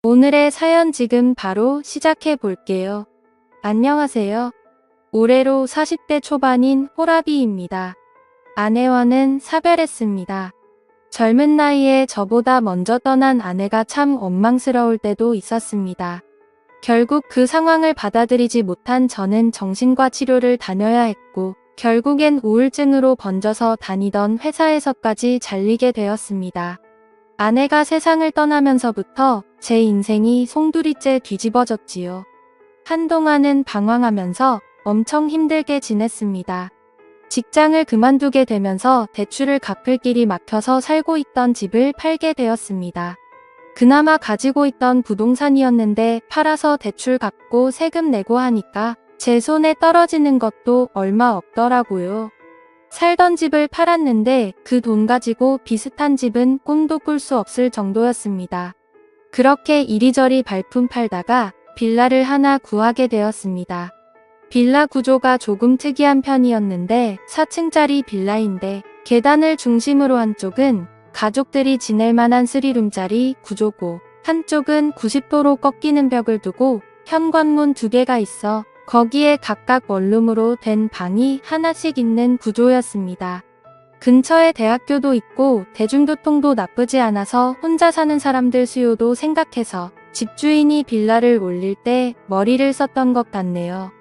오늘의 사연 지금 바로 시작해 볼게요. 안녕하세요. 올해로 40대 초반인 호라비입니다. 아내와는 사별했습니다. 젊은 나이에 저보다 먼저 떠난 아내가 참 원망스러울 때도 있었습니다. 결국 그 상황을 받아들이지 못한 저는 정신과 치료를 다녀야 했고, 결국엔 우울증으로 번져서 다니던 회사에서까지 잘리게 되었습니다. 아내가 세상을 떠나면서부터 제 인생이 송두리째 뒤집어졌지요. 한동안은 방황하면서 엄청 힘들게 지냈습니다. 직장을 그만두게 되면서 대출을 갚을 길이 막혀서 살고 있던 집을 팔게 되었습니다. 그나마 가지고 있던 부동산이었는데 팔아서 대출 갚고 세금 내고 하니까 제 손에 떨어지는 것도 얼마 없더라고요. 살던 집을 팔았는데 그 돈 가지고 비슷한 집은 꿈도 꿀 수 없을 정도였습니다. 그렇게 이리저리 발품 팔다가 빌라를 하나 구하게 되었습니다. 빌라 구조가 조금 특이한 편이었는데 4층짜리 빌라인데 계단을 중심으로 한쪽은 가족들이 지낼 만한 3룸짜리 구조고 한쪽은 90도로 꺾이는 벽을 두고 현관문 2개가 있어 거기에 각각 원룸으로 된 방이 하나씩 있는 구조였습니다. 근처에 대학교도 있고 대중교통도 나쁘지 않아서 혼자 사는 사람들 수요도 생각해서 집주인이 빌라를 올릴 때 머리를 썼던 것 같네요.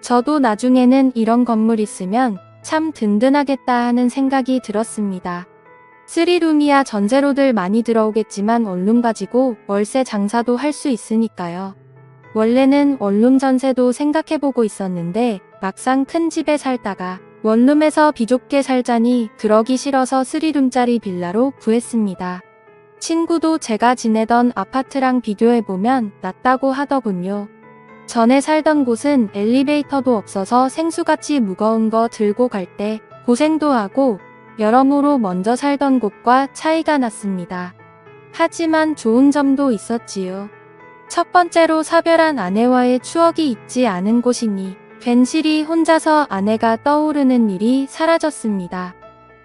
저도 나중에는 이런 건물 있으면 참 든든하겠다 하는 생각이 들었습니다. 3룸이야 전세로들 많이 들어오겠지만 원룸 가지고 월세 장사도 할 수 있으니까요. 원래는 원룸 전세도 생각해보고 있었는데 막상 큰 집에 살다가 원룸에서 비좁게 살자니 그러기 싫어서 3룸짜리 빌라로 구했습니다. 친구도 제가 지내던 아파트랑 비교해보면 낫다고 하더군요. 전에 살던 곳은 엘리베이터도 없어서 생수같이 무거운 거 들고 갈 때 고생도 하고 여러모로 먼저 살던 곳과 차이가 났습니다. 하지만 좋은 점도 있었지요. 첫 번째로 사별한 아내와의 추억이 있지 않은 곳이니 괜시리 혼자서 아내가 떠오르는 일이 사라졌습니다.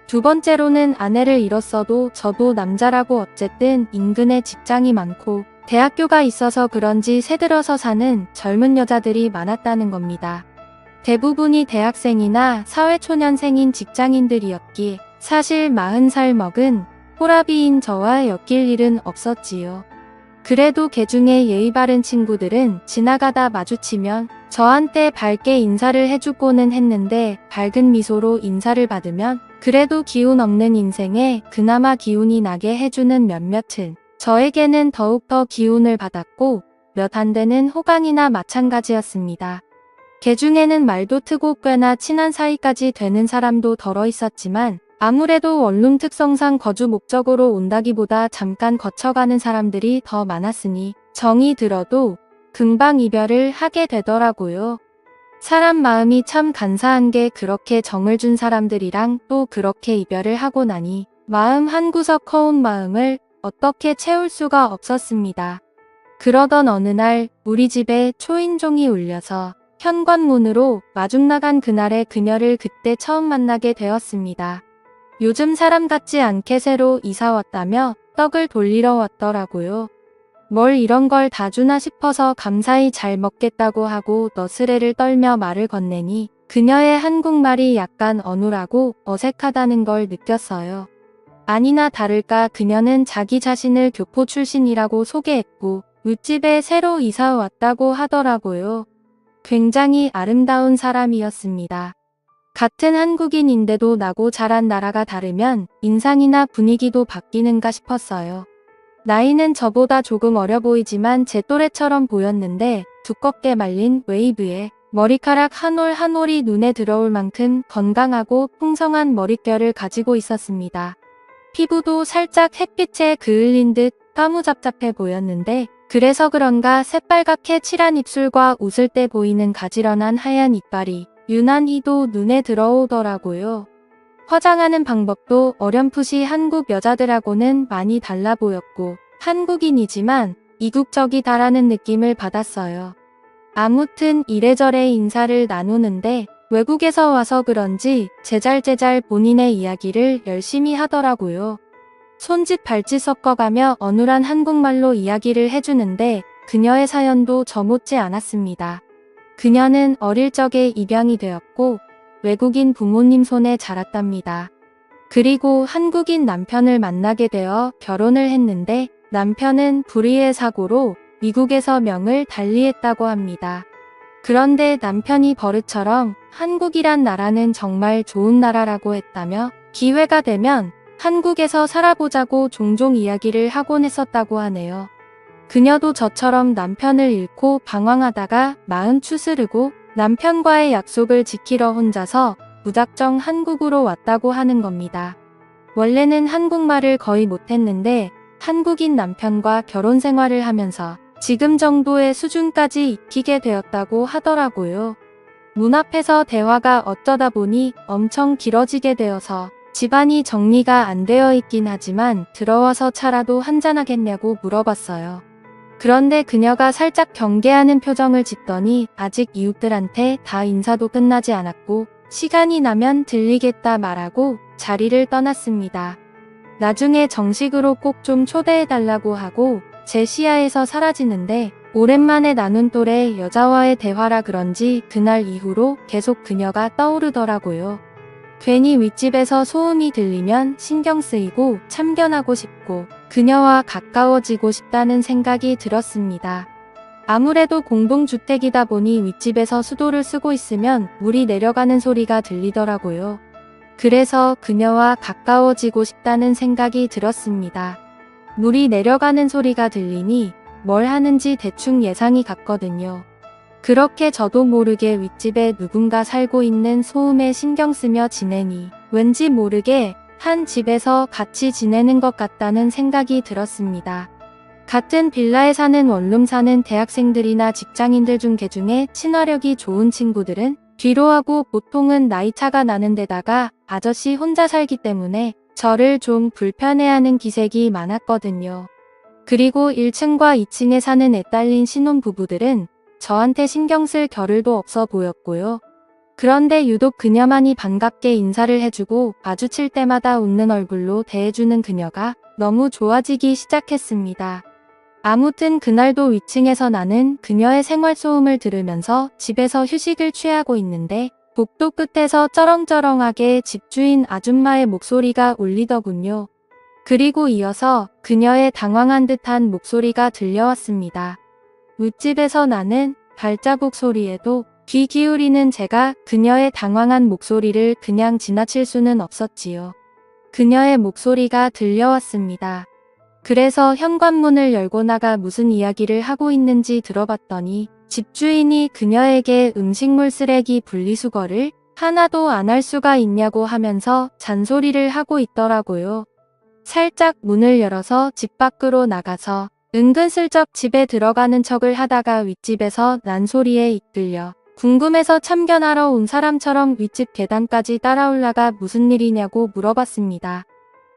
두 번째로는 아내를 잃었어도 저도 남자라고 어쨌든 인근에 직장이 많고 대학교가 있어서 그런지 새들어서 사는 젊은 여자들이 많았다는 겁니다. 대부분이 대학생이나 사회초년생인 직장인들이었기에 사실 40살 먹은 호라비인 저와 엮일 일은 없었지요. 그래도 개중에 예의 바른 친구들은 지나가다 마주치면 저한테 밝게 인사를 해주고는 했는데 밝은 미소로 인사를 받으면 그래도 기운 없는 인생에 그나마 기운이 나게 해주는 몇몇은 저에게는 더욱더 기운을 받았고 몇 안 되는 호강이나 마찬가지였습니다. 개중에는 말도 트고 꽤나 친한 사이까지 되는 사람도 덜어 있었지만 아무래도 원룸 특성상 거주 목적으로 온다기보다 잠깐 거쳐가는 사람들이 더 많았으니 정이 들어도 금방 이별을 하게 되더라고요. 사람 마음이 참 간사한 게 그렇게 정을 준 사람들이랑 또 그렇게 이별을 하고 나니 마음 한구석 허운 마음을 어떻게 채울 수가 없었습니다. 그러던 어느 날 우리 집에 초인종이 울려서 현관문으로 마중 나간 그날의 그녀를 그때 처음 만나게 되었습니다. 요즘 사람 같지 않게 새로 이사 왔다며 떡을 돌리러 왔더라고요. 뭘 이런 걸 다 주나 싶어서 감사히 잘 먹겠다고 하고 너스레를 떨며 말을 건네니 그녀의 한국말이 약간 어눌하고 어색하다는 걸 느꼈어요. 아니나 다를까 그녀는 자기 자신을 교포 출신이라고 소개했고 윗집에 새로 이사 왔다고 하더라고요. 굉장히 아름다운 사람이었습니다. 같은 한국인인데도 나고 자란 나라가 다르면 인상이나 분위기도 바뀌는가 싶었어요. 나이는 저보다 조금 어려 보이지만 제 또래처럼 보였는데 두껍게 말린 웨이브에 머리카락 한 올 한 올이 눈에 들어올 만큼 건강하고 풍성한 머릿결을 가지고 있었습니다. 피부도 살짝 햇빛에 그을린 듯 까무잡잡해 보였는데 그래서 그런가 새빨갛게 칠한 입술과 웃을 때 보이는 가지런한 하얀 이빨이 유난히도 눈에 들어오더라고요. 화장하는 방법도 어렴풋이 한국 여자들하고는 많이 달라 보였고 한국인이지만 이국적이다라는 느낌을 받았어요. 아무튼 이래저래 인사를 나누는데 외국에서 와서 그런지 제잘제잘 본인의 이야기를 열심히 하더라고요. 손짓 발짓 섞어가며 어눌한 한국말로 이야기를 해주는데 그녀의 사연도 저 못지 않았습니다. 그녀는 어릴 적에 입양이 되었고 외국인 부모님 손에 자랐답니다. 그리고 한국인 남편을 만나게 되어 결혼을 했는데 남편은 불의의 사고로 미국에서 명을 달리했다고 합니다. 그런데 남편이 버릇처럼 한국이란 나라는 정말 좋은 나라라고 했다며 기회가 되면 한국에서 살아보자고 종종 이야기를 하곤 했었다고 하네요. 그녀도 저처럼 남편을 잃고 방황하다가 마음 추스르고 남편과의 약속을 지키러 혼자서 무작정 한국으로 왔다고 하는 겁니다. 원래는 한국말을 거의 못했는데 한국인 남편과 결혼 생활을 하면서 지금 정도의 수준까지 익히게 되었다고 하더라고요. 문 앞에서 대화가 어쩌다 보니 엄청 길어지게 되어서 집안이 정리가 안 되어 있긴 하지만 들어와서 차라도 한잔하겠냐고 물어봤어요. 그런데 그녀가 살짝 경계하는 표정을 짓더니 아직 이웃들한테 다 인사도 끝나지 않았고 시간이 나면 들리겠다 말하고 자리를 떠났습니다. 나중에 정식으로 꼭 좀 초대해달라고 하고 제 시야에서 사라지는데 오랜만에 나눈 또래 여자와의 대화라 그런지 그날 이후로 계속 그녀가 떠오르더라고요. 괜히 윗집에서 소음이 들리면 신경 쓰이고 참견하고 싶고 그녀와 가까워지고 싶다는 생각이 들었습니다. 아무래도 공동주택이다 보니 윗집에서 수도를 쓰고 있으면 물이 내려가는 소리가 들리더라고요. 그래서 그녀와 가까워지고 싶다는 생각이 들었습니다. 물이 내려가는 소리가 들리니 뭘 하는지 대충 예상이 갔거든요. 그렇게 저도 모르게 윗집에 누군가 살고 있는 소음에 신경 쓰며 지내니 왠지 모르게 한 집에서 같이 지내는 것 같다는 생각이 들었습니다. 같은 빌라에 사는 원룸 사는 대학생들이나 직장인들 중 개중에 친화력이 좋은 친구들은 뒤로하고 보통은 나이 차가 나는 데다가 아저씨 혼자 살기 때문에 저를 좀 불편해하는 기색이 많았거든요. 그리고 1층과 2층에 사는 애딸린 신혼부부들은 저한테 신경 쓸 겨를도 없어 보였고요. 그런데 유독 그녀만이 반갑게 인사를 해주고 마주칠 때마다 웃는 얼굴로 대해주는 그녀가 너무 좋아지기 시작했습니다. 아무튼 그날도 위층에서 나는 그녀의 생활소음을 들으면서 집에서 휴식을 취하고 있는데 복도 끝에서 쩌렁쩌렁하게 집주인 아줌마의 목소리가 울리더군요. 그리고 이어서 그녀의 당황한 듯한 목소리가 들려왔습니다. 윗집에서 나는 발자국 소리에도 귀 기울이는 제가 그녀의 당황한 목소리를 그냥 지나칠 수는 없었지요. 그녀의 목소리가 들려왔습니다. 그래서 현관문을 열고 나가 무슨 이야기를 하고 있는지 들어봤더니 집주인이 그녀에게 음식물 쓰레기 분리수거를 하나도 안 할 수가 있냐고 하면서 잔소리를 하고 있더라고요. 살짝 문을 열어서 집 밖으로 나가서 은근슬쩍 집에 들어가는 척을 하다가 윗집에서 난 소리에 이끌려 궁금해서 참견하러 온 사람처럼 윗집 계단까지 따라 올라가 무슨 일이냐고 물어봤습니다.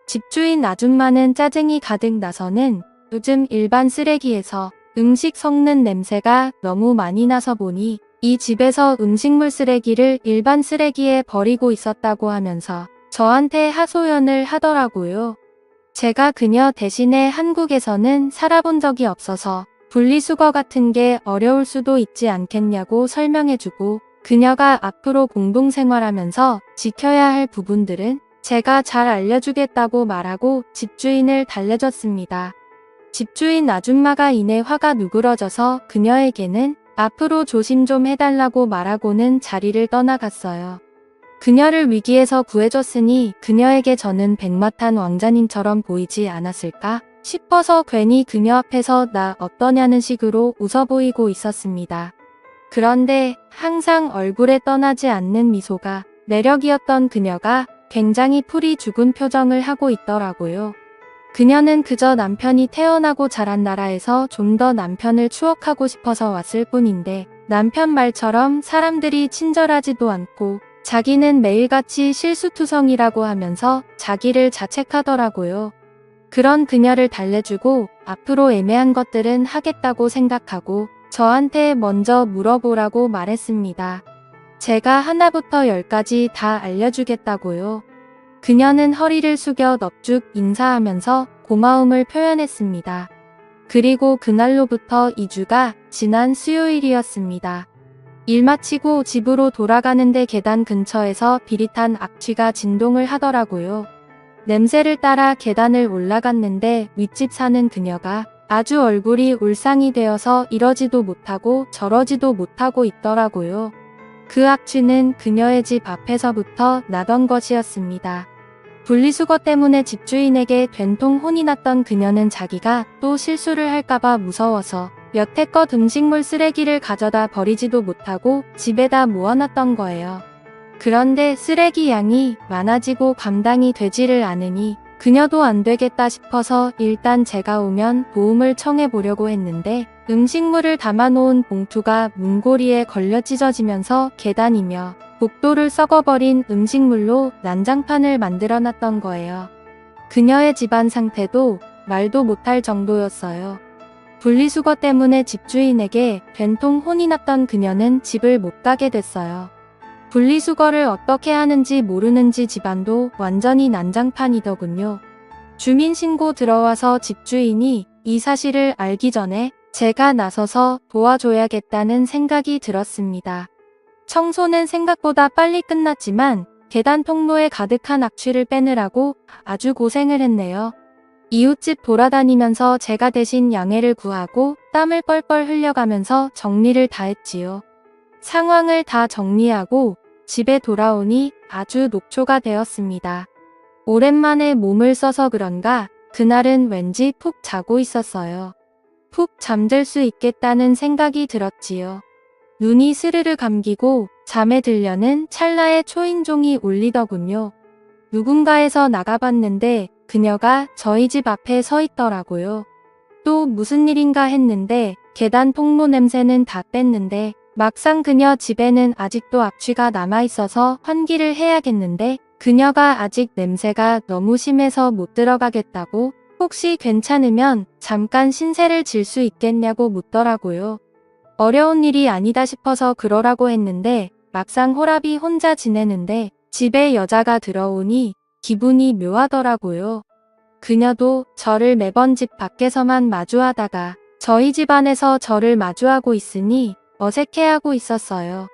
집주인 아줌마는 짜증이 가득 나서는 요즘 일반 쓰레기에서 음식 섞는 냄새가 너무 많이 나서 보니 이 집에서 음식물 쓰레기를 일반 쓰레기에 버리고 있었다고 하면서 저한테 하소연을 하더라고요. 제가 그녀 대신에 한국에서는 살아본 적이 없어서 분리수거 같은 게 어려울 수도 있지 않겠냐고 설명해주고 그녀가 앞으로 공동생활하면서 지켜야 할 부분들은 제가 잘 알려주겠다고 말하고 집주인을 달래줬습니다. 집주인 아줌마가 이내 화가 누그러져서 그녀에게는 앞으로 조심 좀 해달라고 말하고는 자리를 떠나갔어요. 그녀를 위기에서 구해줬으니 그녀에게 저는 백마탄 왕자님처럼 보이지 않았을까 싶어서 괜히 그녀 앞에서 나 어떠냐는 식으로 웃어 보이고 있었습니다. 그런데 항상 얼굴에 떠나지 않는 미소가 매력이었던 그녀가 굉장히 풀이 죽은 표정을 하고 있더라고요. 그녀는 그저 남편이 태어나고 자란 나라에서 좀 더 남편을 추억하고 싶어서 왔을 뿐인데 남편 말처럼 사람들이 친절하지도 않고 자기는 매일같이 실수투성이라고 하면서 자기를 자책하더라고요. 그런 그녀를 달래주고 앞으로 애매한 것들은 하겠다고 생각하고 저한테 먼저 물어보라고 말했습니다. 제가 하나부터 10까지 다 알려주겠다고요. 그녀는 허리를 숙여 넙죽 인사하면서 고마움을 표현했습니다. 그리고 그날로부터 2주가 지난 수요일이었습니다. 일 마치고 집으로 돌아가는데 계단 근처에서 비릿한 악취가 진동을 하더라고요. 냄새를 따라 계단을 올라갔는데 윗집 사는 그녀가 아주 얼굴이 울상이 되어서 이러지도 못하고 저러지도 못하고 있더라고요. 그 악취는 그녀의 집 앞에서부터 나던 것이었습니다. 분리수거 때문에 집주인에게 된통 혼이 났던 그녀는 자기가 또 실수를 할까봐 무서워서 여태껏 음식물 쓰레기를 가져다 버리지도 못하고 집에다 모아놨던 거예요. 그런데 쓰레기 양이 많아지고 감당이 되지를 않으니 그녀도 안 되겠다 싶어서 일단 제가 오면 도움을 청해보려고 했는데 음식물을 담아놓은 봉투가 문고리에 걸려 찢어지면서 계단이며 복도를 썩어버린 음식물로 난장판을 만들어놨던 거예요. 그녀의 집안 상태도 말도 못할 정도였어요. 분리수거 때문에 집주인에게 된통 혼이 났던 그녀는 집을 못 가게 됐어요. 분리수거를 어떻게 하는지 모르는지 집안도 완전히 난장판이더군요. 주민신고 들어와서 집주인이 이 사실을 알기 전에 제가 나서서 도와줘야겠다는 생각이 들었습니다. 청소는 생각보다 빨리 끝났지만 계단 통로에 가득한 악취를 빼느라고 아주 고생을 했네요. 이웃집 돌아다니면서 제가 대신 양해를 구하고 땀을 뻘뻘 흘려가면서 정리를 다 했지요. 상황을 다 정리하고 집에 돌아오니 아주 녹초가 되었습니다. 오랜만에 몸을 써서 그런가 그날은 왠지 푹 자고 있었어요. 푹 잠들 수 있겠다는 생각이 들었지요. 눈이 스르르 감기고 잠에 들려는 찰나에 초인종이 울리더군요. 누군가에서 나가봤는데 그녀가 저희 집 앞에 서 있더라고요. 또 무슨 일인가 했는데 계단 통로 냄새는 다 뺐는데 막상 그녀 집에는 아직도 악취가 남아있어서 환기를 해야겠는데 그녀가 아직 냄새가 너무 심해서 못 들어가겠다고 혹시 괜찮으면 잠깐 신세를 질 수 있겠냐고 묻더라고요. 어려운 일이 아니다 싶어서 그러라고 했는데 막상 호랍이 혼자 지내는데 집에 여자가 들어오니 기분이 묘하더라고요. 그녀도 저를 매번 집 밖에서만 마주하다가 저희 집 안에서 저를 마주하고 있으니 어색해하고 있었어요.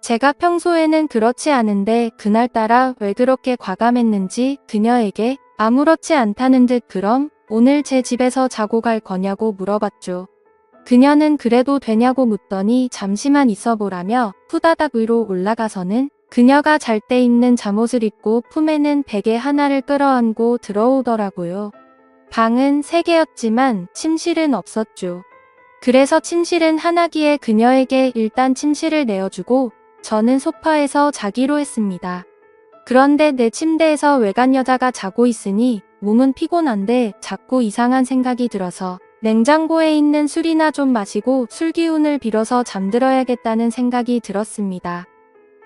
제가 평소에는 그렇지 않은데 그날따라 왜 그렇게 과감했는지 그녀에게 아무렇지 않다는 듯 그럼 오늘 제 집에서 자고 갈 거냐고 물어봤죠. 그녀는 그래도 되냐고 묻더니 잠시만 있어보라며 후다닥 위로 올라가서는 그녀가 잘 때 입는 잠옷을 입고 품에는 베개 하나를 끌어안고 들어오더라고요. 방은 3개였지만 침실은 없었죠. 그래서 침실은 하나기에 그녀에게 일단 침실을 내어주고 저는 소파에서 자기로 했습니다. 그런데 내 침대에서 외간 여자가 자고 있으니 몸은 피곤한데 자꾸 이상한 생각이 들어서 냉장고에 있는 술이나 좀 마시고 술기운을 빌어서 잠들어야겠다는 생각이 들었습니다.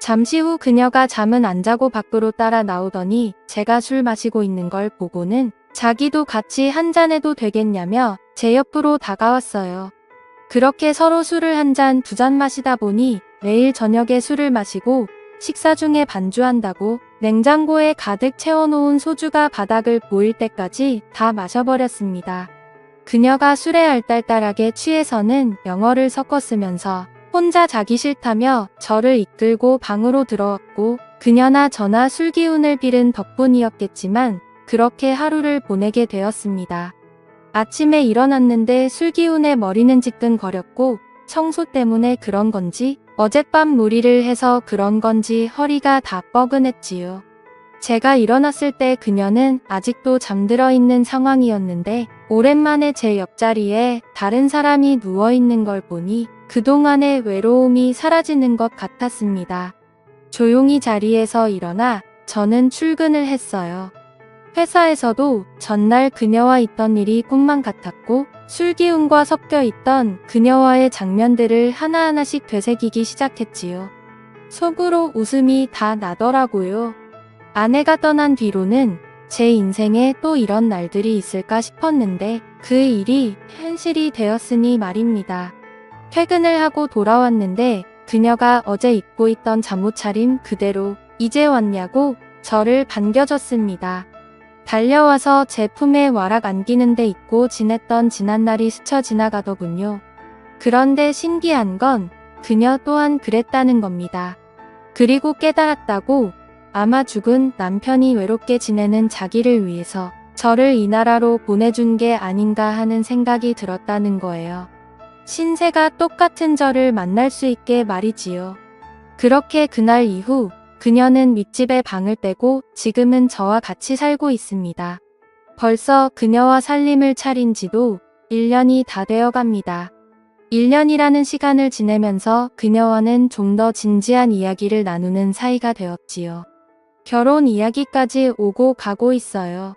잠시 후 그녀가 잠은 안 자고 밖으로 따라 나오더니 제가 술 마시고 있는 걸 보고는 자기도 같이 한 잔 해도 되겠냐며 제 옆으로 다가왔어요. 그렇게 서로 술을 한 잔, 2잔 마시다 보니 매일 저녁에 술을 마시고 식사 중에 반주한다고 냉장고에 가득 채워놓은 소주가 바닥을 보일 때까지 다 마셔버렸습니다. 그녀가 술에 알딸딸하게 취해서는 영어를 섞었으면서 혼자 자기 싫다며 저를 이끌고 방으로 들어왔고 그녀나 저나 술기운을 빌은 덕분이었겠지만 그렇게 하루를 보내게 되었습니다. 아침에 일어났는데 술기운에 머리는 지끈거렸고 청소 때문에 그런 건지 어젯밤 무리를 해서 그런 건지 허리가 다 뻐근했지요. 제가 일어났을 때 그녀는 아직도 잠들어 있는 상황이었는데 오랜만에 제 옆자리에 다른 사람이 누워있는 걸 보니 그동안의 외로움이 사라지는 것 같았습니다. 조용히 자리에서 일어나 저는 출근을 했어요. 회사에서도 전날 그녀와 있던 일이 꿈만 같았고 술기운과 섞여 있던 그녀와의 장면들을 하나하나씩 되새기기 시작했지요. 속으로 웃음이 다 나더라고요. 아내가 떠난 뒤로는 제 인생에 또 이런 날들이 있을까 싶었는데 그 일이 현실이 되었으니 말입니다. 퇴근을 하고 돌아왔는데 그녀가 어제 입고 있던 잠옷차림 그대로 이제 왔냐고 저를 반겨줬습니다. 달려와서 제 품에 와락 안기는 데 잊고 지냈던 지난날이 스쳐 지나가더군요. 그런데 신기한 건 그녀 또한 그랬다는 겁니다. 그리고 깨달았다고 아마 죽은 남편이 외롭게 지내는 자기를 위해서 저를 이 나라로 보내준 게 아닌가 하는 생각이 들었다는 거예요. 신세가 똑같은 저를 만날 수 있게 말이지요. 그렇게 그날 이후 그녀는 윗집에 방을 떼고 지금은 저와 같이 살고 있습니다. 벌써 그녀와 살림을 차린 지도 1년이 다 되어 갑니다. 1년이라는 시간을 지내면서 그녀와는 좀 더 진지한 이야기를 나누는 사이가 되었지요. 결혼 이야기까지 오고 가고 있어요.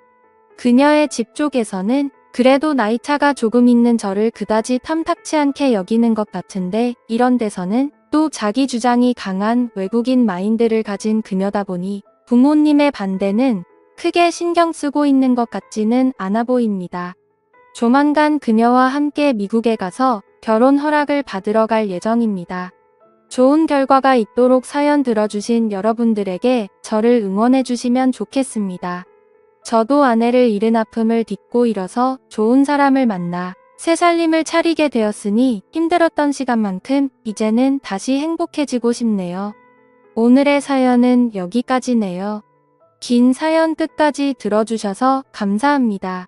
그녀의 집 쪽에서는 그래도 나이차가 조금 있는 저를 그다지 탐탁치 않게 여기는 것 같은데 이런 데서는 또 자기 주장이 강한 외국인 마인드를 가진 그녀다 보니 부모님의 반대는 크게 신경 쓰고 있는 것 같지는 않아 보입니다. 조만간 그녀와 함께 미국에 가서 결혼 허락을 받으러 갈 예정입니다. 좋은 결과가 있도록 사연 들어주신 여러분들에게 저를 응원해 주시면 좋겠습니다. 저도 아내를 잃은 아픔을 딛고 일어서 좋은 사람을 만나 새 살림을 차리게 되었으니 힘들었던 시간만큼 이제는 다시 행복해지고 싶네요. 오늘의 사연은 여기까지네요. 긴 사연 끝까지 들어주셔서 감사합니다.